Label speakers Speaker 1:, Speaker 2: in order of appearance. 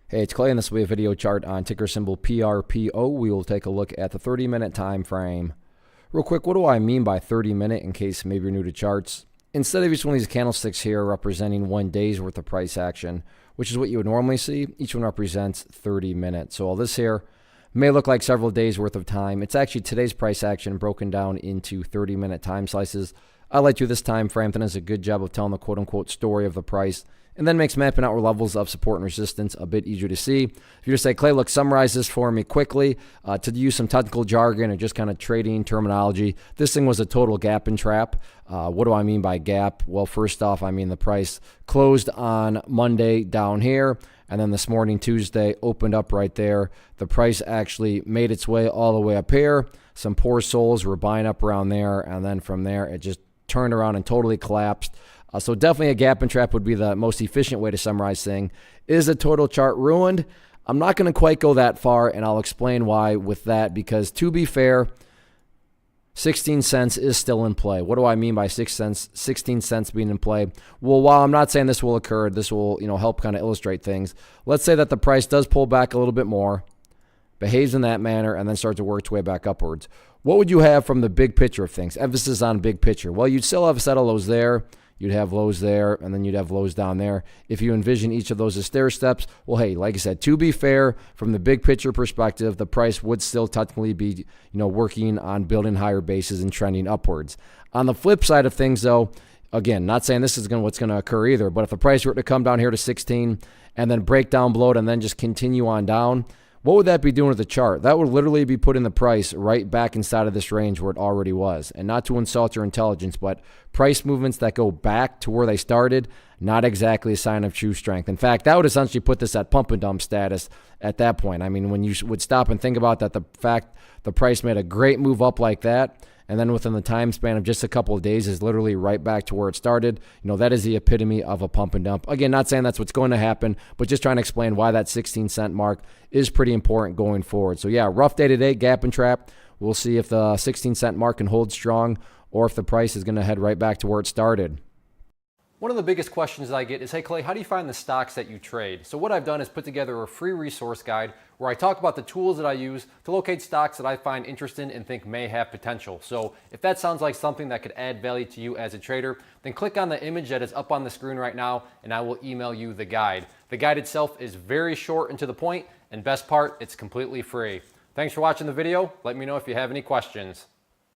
Speaker 1: Hey, it's Clay, and this will be a video chart on ticker symbol PRPO. We will take a look at the 30-minute time frame. Real quick, what do I mean by 30-minute in case maybe you're new to charts? Instead of each one of these candlesticks here representing 1 day's worth of price action, which is what you would normally see, each one represents 30 minutes. So all this here may look like several days worth of time. It's actually today's price action broken down into 30-minute time slices. I like to this time frame that does a good job of telling the quote-unquote story of the price, and then makes mapping out levels of support and resistance a bit easier to see. If you just say, Clay, look, summarize this for me quickly, to use some technical jargon or just kind of trading terminology, this thing was a total gap and trap. What do I mean by gap? Well, first off, I mean the price closed on Monday down here, and then this morning, Tuesday, opened up right there. The price actually made its way all the way up here. Some poor souls were buying up around there, and then from there, it just turned around and totally collapsed. So definitely a gap and trap would be the most efficient way to summarize thing. Is the total chart ruined? I'm not going to quite go that far, and I'll explain why with that, because to be fair, 16 cents is still in play. What do I mean by 16 cents being in play? Well, while I'm not saying this will occur, this will, help kind of illustrate things. Let's say that the price does pull back a little bit more, behaves in that manner, and then starts to work its way back upwards. What would you have from the big picture of things? Emphasis on big picture. Well, you'd still have a set of lows there. You'd have lows there, and then you'd have lows down there. If you envision each of those as stair steps, well, hey, like I said, to be fair, from the big picture perspective, the price would still technically be, working on building higher bases and trending upwards. On the flip side of things, though, again, not saying this is what's going to occur either, but if the price were to come down here to 16 and then break down below it and then just continue on down, what would that be doing with the chart? That would literally be putting the price right back inside of this range where it already was. And not to insult your intelligence, but price movements that go back to where they started, not exactly a sign of true strength. In fact, that would essentially put this at pump and dump status at that point. I mean, when you would stop and think about that, the fact the price made a great move up like that, and then within the time span of just a couple of days is literally right back to where it started. That is the epitome of a pump and dump. Again, not saying that's what's going to happen, but just trying to explain why that 16-cent mark is pretty important going forward. So yeah, rough day today, gap and trap. We'll see if the 16-cent mark can hold strong or if the price is going to head right back to where it started. One of the biggest questions that I get is, hey Clay, how do you find the stocks that you trade? So what I've done is put together a free resource guide where I talk about the tools that I use to locate stocks that I find interesting and think may have potential. So if that sounds like something that could add value to you as a trader, then click on the image that is up on the screen right now and I will email you the guide. The guide itself is very short and to the point, and best part, it's completely free. Thanks for watching the video. Let me know if you have any questions.